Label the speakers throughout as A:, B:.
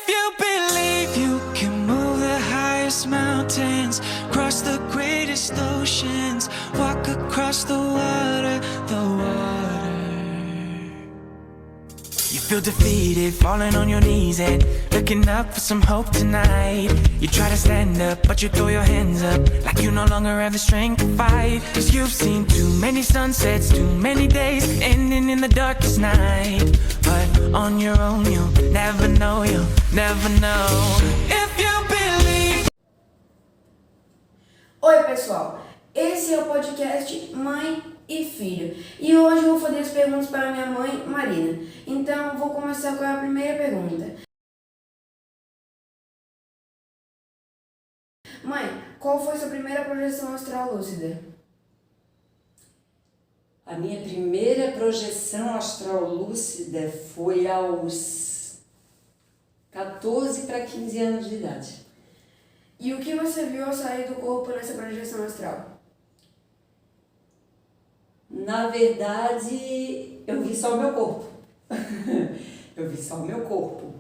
A: If you believe you can move the highest mountains, cross the greatest oceans, walk across the water, You feel defeated, falling on your knees and looking up for some hope tonight. You try to stand up, but you throw your hands up like you no longer have the strength to fight. Cause you've seen too many sunsets, too many days ending in the darkest night. But on your own you'll never know, if you believe.
B: Oi pessoal, esse é o podcast Mãe e Filho e hoje eu vou fazer as perguntas para minha mãe Marina. Então vou começar com a primeira pergunta. Mãe, qual foi sua primeira projeção astral lúcida?
C: A minha primeira projeção astral lúcida foi aos 14 para 15 anos de idade.
B: E o que você viu ao sair do corpo nessa projeção astral?
C: Na verdade, eu vi só o meu corpo. Eu vi só o meu corpo.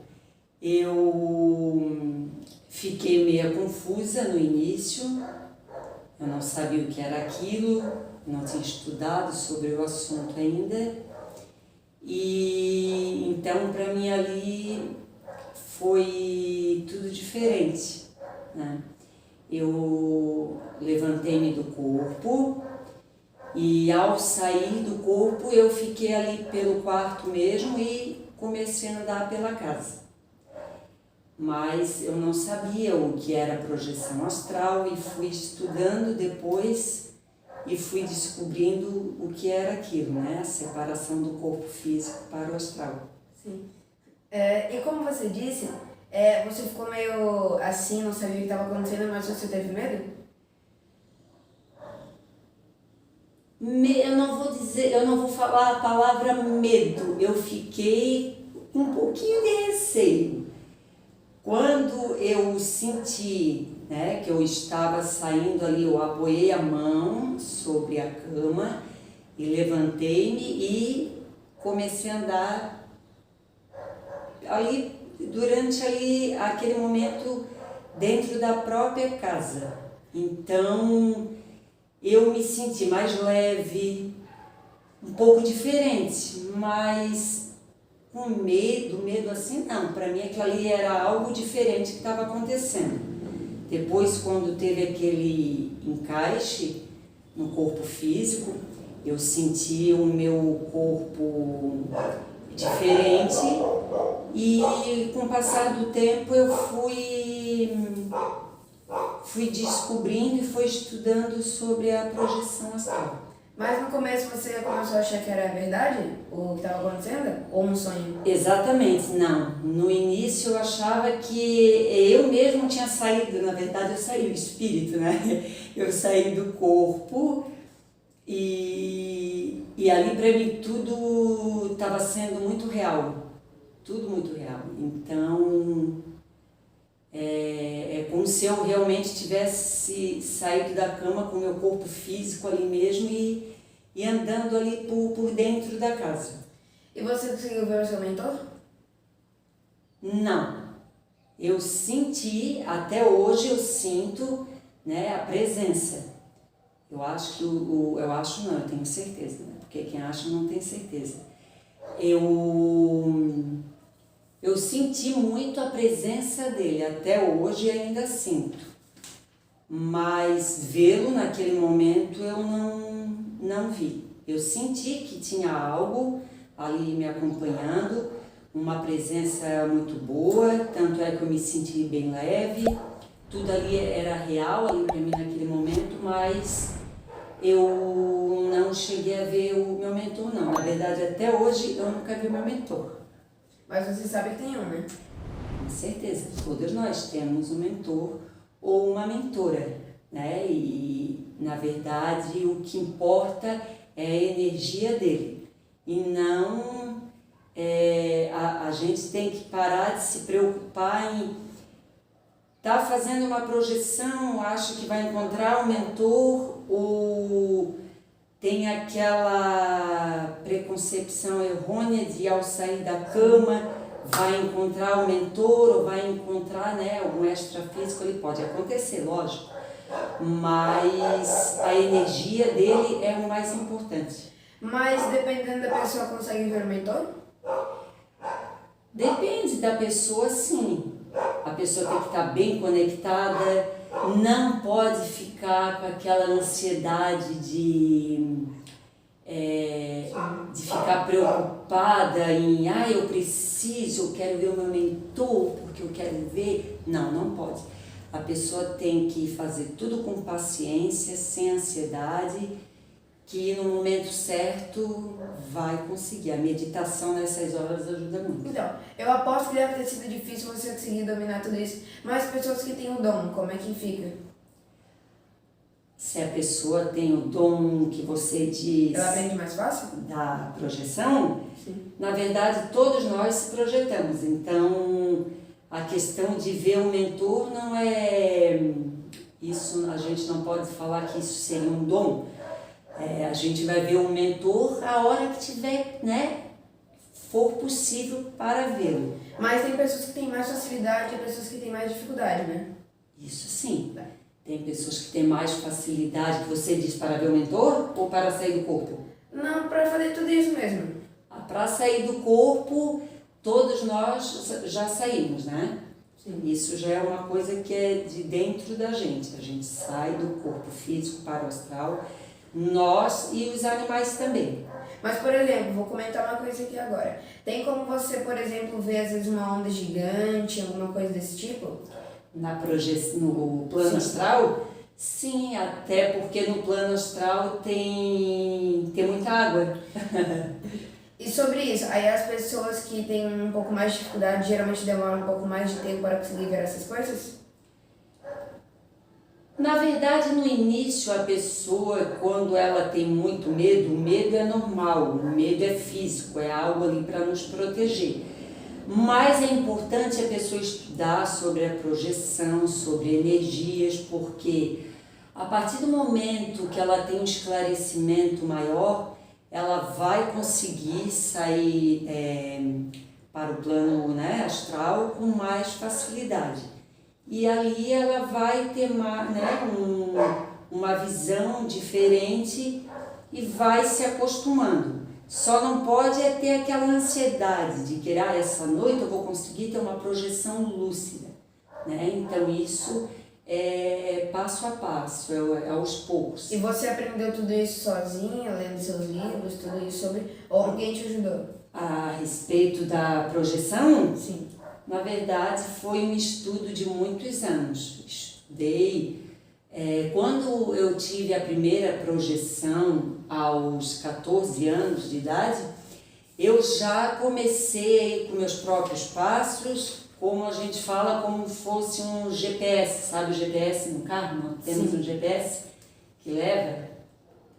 C: Eu fiquei meio confusa no início. Eu não sabia o que era aquilo, não tinha estudado sobre o assunto ainda. E então, para mim ali foi tudo diferente, né? Eu levantei-me do corpo e ao sair do corpo eu fiquei ali pelo quarto mesmo e comecei a andar pela casa. Mas eu não sabia o que era projeção astral e fui estudando depois e fui descobrindo o que era aquilo, né? A separação do corpo físico para o astral.
B: Sim. E como você disse, você ficou meio assim, não sabia o que estava acontecendo, mas você teve medo?
C: Eu não vou falar a palavra medo, eu fiquei com um pouquinho de receio. Quando eu senti, né, que eu estava saindo ali, eu apoiei a mão sobre a cama e levantei-me e comecei a andar ali, durante ali, aquele momento dentro da própria casa. Então, eu me senti mais leve, um pouco diferente, mas com medo assim não. Para mim aquilo ali era algo diferente que estava acontecendo. Depois, quando teve aquele encaixe no corpo físico, eu senti o meu corpo diferente e com o passar do tempo eu fui descobrindo e fui estudando sobre a projeção astral.
B: Mas no começo você começou a achar que era verdade o que estava acontecendo? Ou um sonho?
C: Exatamente, não. No início eu achava que eu mesmo tinha saído, na verdade eu saí do espírito, né? Eu saí do corpo e ali para mim tudo estava sendo muito real. Tudo muito real. Então, é como se eu realmente tivesse saído da cama com o meu corpo físico ali mesmo e andando ali por dentro da casa.
B: E você conseguiu ver o seu mentor?
C: Não. Eu senti, até hoje eu sinto, né, a presença. Eu acho que eu acho não, eu tenho certeza, né? Porque quem acha não tem certeza. Eu senti muito a presença dele, até hoje ainda sinto. Mas vê-lo naquele momento eu não vi. Eu senti que tinha algo ali me acompanhando, uma presença muito boa, tanto é que eu me senti bem leve, tudo ali era real ali para mim naquele momento, mas eu não cheguei a ver o meu mentor não. Na verdade, até hoje eu nunca vi o meu mentor.
B: Mas você sabe que tem um, né?
C: Com certeza, todos nós temos um mentor ou uma mentora, né? E, na verdade, o que importa é a energia dele. E não, a gente tem que parar de se preocupar em estar fazendo uma projeção, acha que vai encontrar um mentor ou tem aquela preconcepção errônea de ao sair da cama vai encontrar o mentor ou vai encontrar, né, algum extrafísico, ele pode acontecer, lógico, mas a energia dele é o mais importante.
B: Mas dependendo da pessoa, consegue ver o mentor?
C: Depende da pessoa, sim. A pessoa tem que estar bem conectada, não pode ficar com aquela ansiedade de ficar preocupada em eu preciso, eu quero ver o meu mentor porque eu quero ver. Não, não pode. A pessoa tem que fazer tudo com paciência, sem ansiedade, que no momento certo vai conseguir. A meditação nessas horas ajuda muito.
B: Então, eu aposto que deve ter sido difícil você conseguir dominar tudo isso, mas pessoas que têm o dom, como é que fica?
C: Se a pessoa tem o dom que você diz
B: Ela aprende mais fácil?
C: da projeção,
B: Sim.
C: na verdade todos nós se projetamos. Então a questão de ver o mentor não é isso, a gente não pode falar que isso seria um dom. A gente vai ver o mentor a hora que tiver, né, for possível para vê-lo.
B: Mas tem pessoas que têm mais facilidade e pessoas que têm mais dificuldade, né?
C: Isso sim. Tem pessoas que têm mais facilidade, que você diz, para ver o mentor ou para sair do corpo?
B: Não, para fazer tudo isso mesmo.
C: Para sair do corpo, todos nós já saímos, né?
B: Sim.
C: Isso já é uma coisa que é de dentro da gente. A gente sai do corpo físico para o astral, nós e os animais também.
B: Mas, por exemplo, vou comentar uma coisa aqui agora. Tem como você, por exemplo, ver às vezes uma onda gigante, alguma coisa desse tipo?
C: No plano astral? Sim, até porque no plano astral tem muita água.
B: E sobre isso, aí as pessoas que têm um pouco mais de dificuldade geralmente demoram um pouco mais de tempo para conseguir ver essas coisas?
C: Na verdade, no início, a pessoa, quando ela tem muito medo, o medo é normal, o medo é físico, é algo ali para nos proteger. Mas é importante a pessoa estudar sobre a projeção, sobre energias, porque a partir do momento que ela tem um esclarecimento maior, ela vai conseguir sair para o plano, né, astral com mais facilidade. E ali ela vai ter uma visão diferente e vai se acostumando. Só não pode ter aquela ansiedade de que essa noite eu vou conseguir ter uma projeção lúcida, né? Então isso é passo a passo, é aos poucos.
B: E você aprendeu tudo isso sozinha, lendo seus livros, tudo isso sobre... Ou alguém te ajudou?
C: A respeito da projeção?
B: Sim.
C: Na verdade foi um estudo de muitos anos. Estudei. Quando eu tive a primeira projeção aos 14 anos de idade, eu já comecei com meus próprios passos, como a gente fala, como fosse um GPS, sabe o GPS no carro? Nós temos um GPS que leva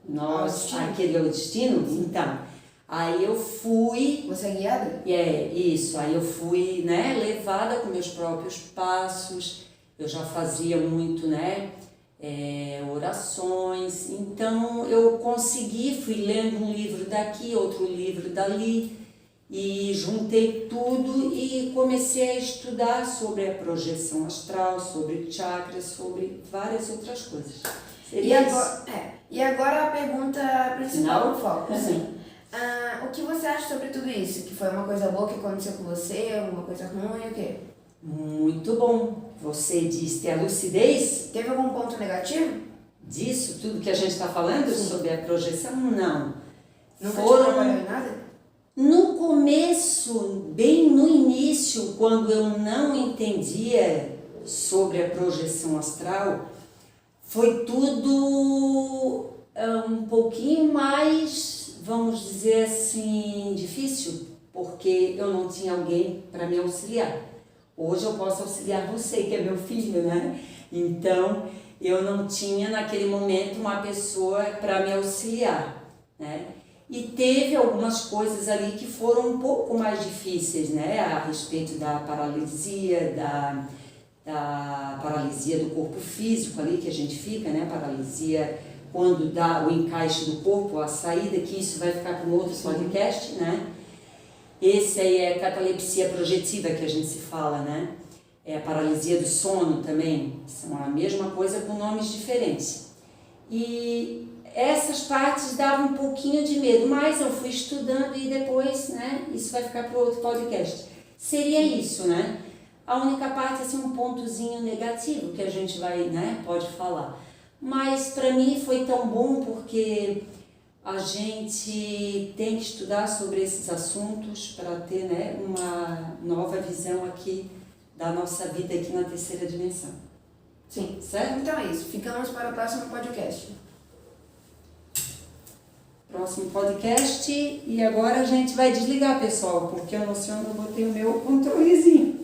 C: nós àquele destino. Então, aí eu fui...
B: Você é guiada?
C: Isso, aí eu fui, né, levada com meus próprios passos, eu já fazia muito, né, orações, então eu consegui, fui lendo um livro daqui, outro livro dali, e juntei tudo e comecei a estudar sobre a projeção astral, sobre chakras, sobre várias outras coisas.
B: E agora a pergunta principal do foco.
C: Sim.
B: O que você acha sobre tudo isso? Que foi uma coisa boa que aconteceu com você, alguma coisa ruim, o quê?
C: Muito bom. Você diz ter a lucidez
B: Teve algum ponto negativo?
C: disso, tudo que a gente está falando sobre a projeção? Não.
B: Nunca te atrapalhou em nada?
C: No começo, bem no início, quando eu não entendia sobre a projeção astral, foi tudo um pouquinho mais, vamos dizer assim, difícil, porque eu não tinha alguém para me auxiliar. Hoje eu posso auxiliar você, que é meu filho, né? Então, eu não tinha naquele momento uma pessoa para me auxiliar, né? E teve algumas coisas ali que foram um pouco mais difíceis, né? A respeito da paralisia, da paralisia do corpo físico ali que a gente fica, né? Paralisia quando dá o encaixe do corpo, a saída, que isso vai ficar para um outro podcast, né? Esse aí é catalepsia projetiva que a gente se fala, né? É a paralisia do sono também, são a mesma coisa com nomes diferentes. E essas partes davam um pouquinho de medo, mas eu fui estudando e depois, né, isso vai ficar para outro podcast. Seria isso, né? A única parte, assim, um pontozinho negativo que a gente vai, né, pode falar. Mas para mim foi tão bom porque a gente tem que estudar sobre esses assuntos para ter, né, uma nova visão aqui da nossa vida aqui na terceira dimensão.
B: Sim.
C: Certo?
B: Então é isso. Ficamos para o próximo podcast.
C: Próximo podcast. E agora a gente vai desligar, pessoal, porque eu não sei onde eu botei o meu controlezinho.